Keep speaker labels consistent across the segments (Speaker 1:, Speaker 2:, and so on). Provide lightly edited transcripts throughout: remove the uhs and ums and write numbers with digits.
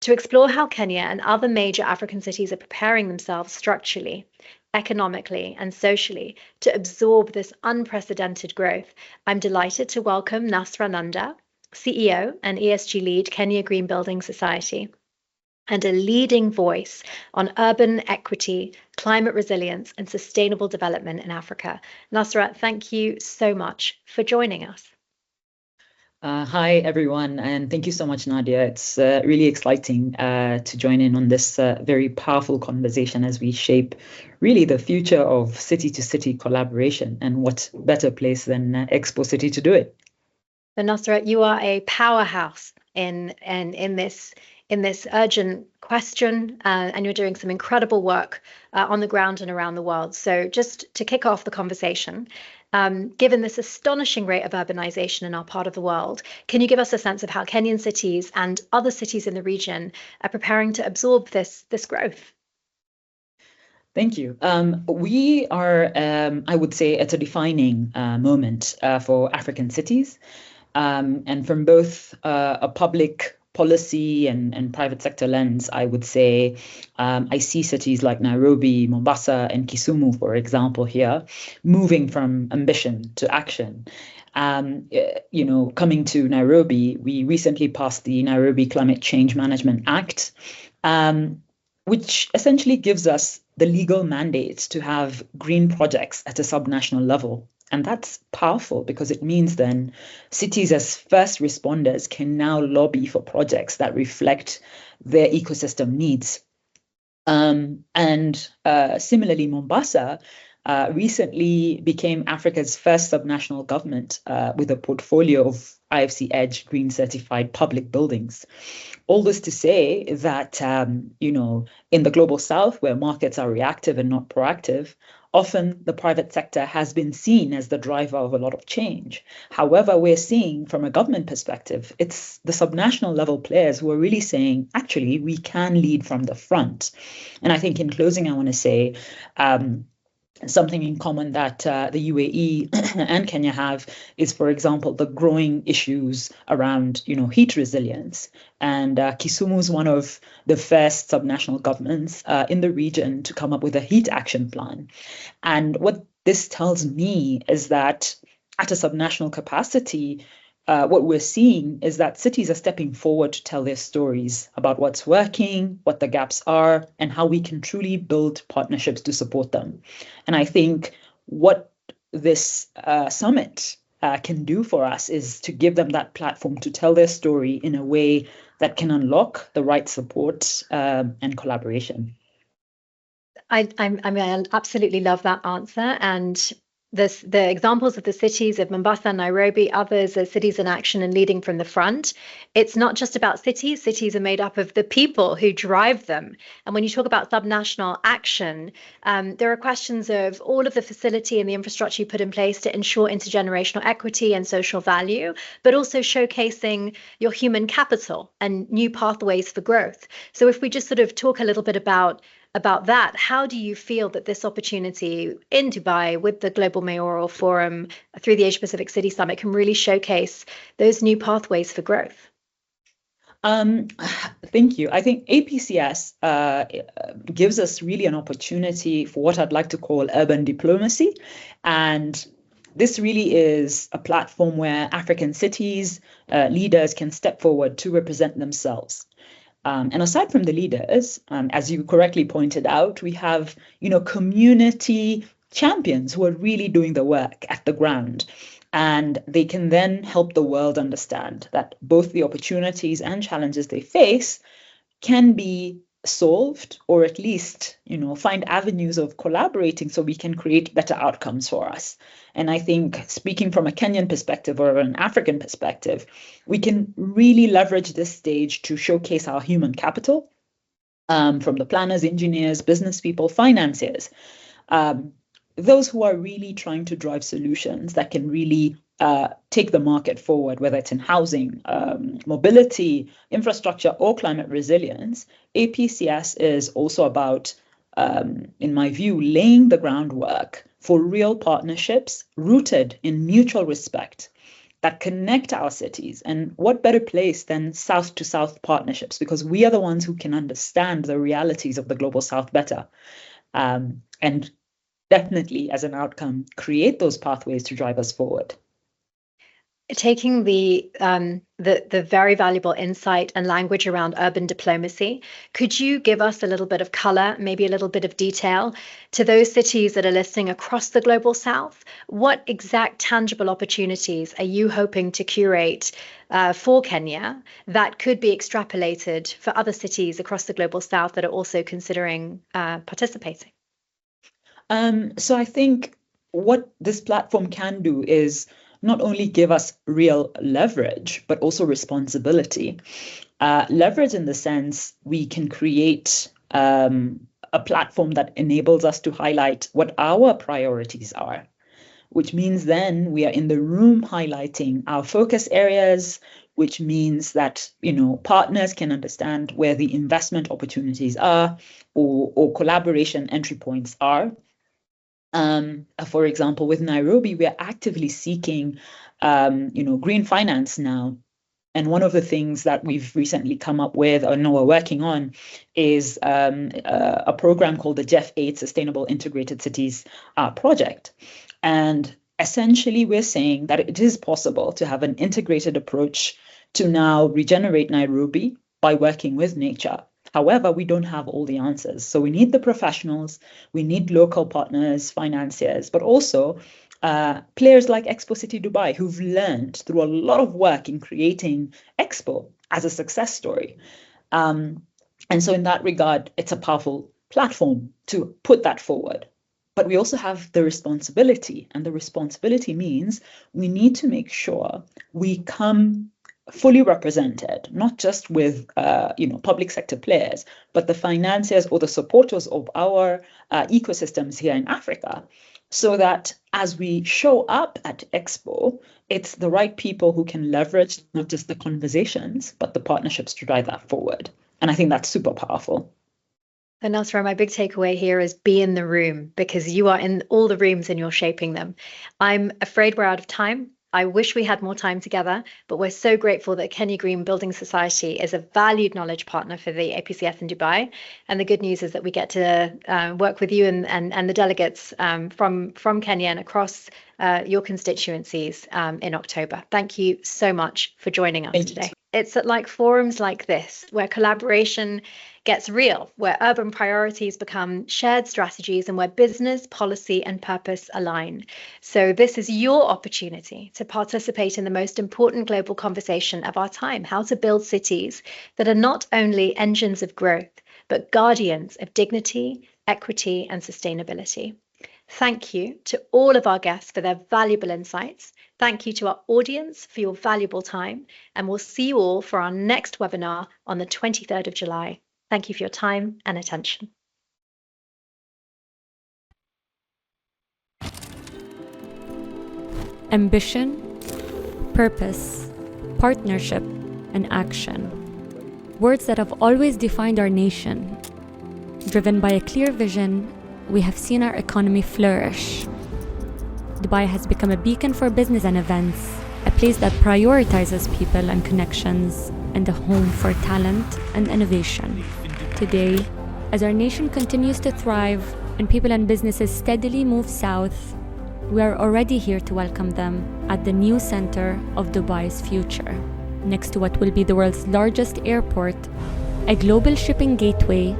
Speaker 1: to explore how Kenya and other major African cities are preparing themselves structurally, economically, and socially to absorb this unprecedented growth. I'm delighted to welcome Nasra Nanda, CEO and ESG lead, Kenya Green Building Society, and a leading voice on urban equity, climate resilience, and sustainable development in Africa. Nasra, thank you so much for joining us.
Speaker 2: Hi, everyone, and thank you so much, Nadia. It's really exciting to join in on this very powerful conversation as we shape really the future of city-to-city collaboration, and what better place than Expo City to do it.
Speaker 1: So Nasra, you are a powerhouse in this urgent question, and you're doing some incredible work on the ground and around the world. So just to kick off the conversation, given this astonishing rate of urbanization in our part of the world, can you give us a sense of how Kenyan cities and other cities in the region are preparing to absorb this growth?
Speaker 2: Thank you. We are, I would say, at a defining moment for African cities. And from both a public policy and private sector lens, I would say I see cities like Nairobi, Mombasa, and Kisumu, for example, here, moving from ambition to action. Coming to Nairobi, we recently passed the Nairobi Climate Change Management Act, which essentially gives us the legal mandate to have green projects at a subnational level. And that's powerful because it means then cities as first responders can now lobby for projects that reflect their ecosystem needs. Similarly, Mombasa recently became Africa's first subnational government with a portfolio of IFC Edge green certified public buildings. All this to say that, in the global south, where markets are reactive and not proactive, often the private sector has been seen as the driver of a lot of change. However, we're seeing from a government perspective, it's the subnational level players who are really saying, actually, we can lead from the front. And I think in closing, I want to say, something in common that the UAE and Kenya have is, for example, the growing issues around, heat resilience. And Kisumu is one of the first subnational governments in the region to come up with a heat action plan. And what this tells me is that at a subnational capacity, what we're seeing is that cities are stepping forward to tell their stories about what's working, what the gaps are, and how we can truly build partnerships to support them. And I think what this summit can do for us is to give them that platform to tell their story in a way that can unlock the right support and collaboration.
Speaker 1: I absolutely love that answer. And the examples of the cities of Mombasa, Nairobi, others are cities in action and leading from the front. It's not just about cities. Cities are made up of the people who drive them. And when you talk about subnational action, there are questions of all of the facility and the infrastructure you put in place to ensure intergenerational equity and social value, but also showcasing your human capital and new pathways for growth. So if we just sort of talk a little bit about that, how do you feel that this opportunity in Dubai with the Global Mayoral Forum through the Asia Pacific City Summit can really showcase those new pathways for growth?
Speaker 2: Thank you. I think APCS gives us really an opportunity for what I'd like to call urban diplomacy. And this really is a platform where African cities, leaders can step forward to represent themselves. And aside from the leaders, as you correctly pointed out, we have, community champions who are really doing the work at the ground. And they can then help the world understand that both the opportunities and challenges they face can be solved, or at least, find avenues of collaborating so we can create better outcomes for us. And I think, speaking from a Kenyan perspective or an African perspective, we can really leverage this stage to showcase our human capital, from the planners, engineers, business people, financiers, those who are really trying to drive solutions that can really take the market forward, whether it's in housing, mobility, infrastructure, or climate resilience. APCS is also about, in my view, laying the groundwork for real partnerships rooted in mutual respect that connect our cities. And what better place than South to South partnerships, because we are the ones who can understand the realities of the global South better. And definitely, as an outcome, create those pathways to drive us forward.
Speaker 1: Taking the very valuable insight and language around urban diplomacy, could you give us a little bit of color, maybe a little bit of detail to those cities that are listening across the global South? What exact tangible opportunities are you hoping to curate for Kenya that could be extrapolated for other cities across the global South that are also considering participating?
Speaker 2: So I think what this platform can do is not only give us real leverage, but also responsibility. Leverage in the sense we can create a platform that enables us to highlight what our priorities are, which means then we are in the room highlighting our focus areas, which means that, partners can understand where the investment opportunities are or collaboration entry points are. For example, with Nairobi, we are actively seeking, green finance now. And one of the things that we've recently come up with, or know we're working on, is a program called the Jeff 8 Sustainable Integrated Cities project. And essentially, we're saying that it is possible to have an integrated approach to now regenerate Nairobi by working with nature. However, we don't have all the answers. So we need the professionals, we need local partners, financiers, but also players like Expo City Dubai, who've learned through a lot of work in creating Expo as a success story. And so in that regard, it's a powerful platform to put that forward. But we also have the responsibility, and the responsibility means we need to make sure we come fully represented, not just with public sector players, but the financiers or the supporters of our ecosystems here in Africa, so that as we show up at Expo, it's the right people who can leverage not just the conversations, but the partnerships to drive that forward. And I think that's super powerful.
Speaker 1: And Nasra, my big takeaway here is be in the room, because you are in all the rooms and you're shaping them. I'm afraid we're out of time. I wish we had more time together, but we're so grateful that Kenya Green Building Society is a valued knowledge partner for the APCF in Dubai. And the good news is that we get to work with you and the delegates from Kenya and across your constituencies in October. Thank you so much for joining us today. It's at forums like this where collaboration gets real, where urban priorities become shared strategies, and where business, policy, and purpose align. So this is your opportunity to participate in the most important global conversation of our time: how to build cities that are not only engines of growth, but guardians of dignity, equity, and sustainability. Thank you to all of our guests for their valuable insights. Thank you to our audience for your valuable time, and we'll see you all for our next webinar on the 23rd of July. Thank you for your time and attention.
Speaker 3: Ambition, purpose, partnership, and action. Words that have always defined our nation. Driven by a clear vision, we have seen our economy flourish. Dubai has become a beacon for business and events, a place that prioritizes people and connections, and a home for talent and innovation. Today, as our nation continues to thrive and people and businesses steadily move south, we are already here to welcome them at the new center of Dubai's future, next to what will be the world's largest airport, a global shipping gateway,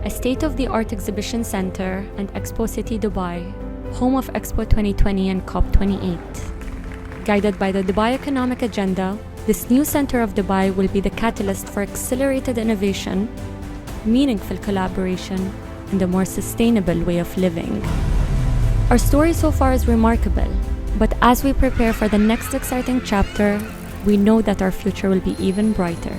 Speaker 3: a state-of-the-art exhibition center, and Expo City Dubai, home of Expo 2020 and COP28. Guided by the Dubai Economic Agenda, this new center of Dubai will be the catalyst for accelerated innovation, meaningful collaboration, and a more sustainable way of living. Our story so far is remarkable, but as we prepare for the next exciting chapter, we know that our future will be even brighter.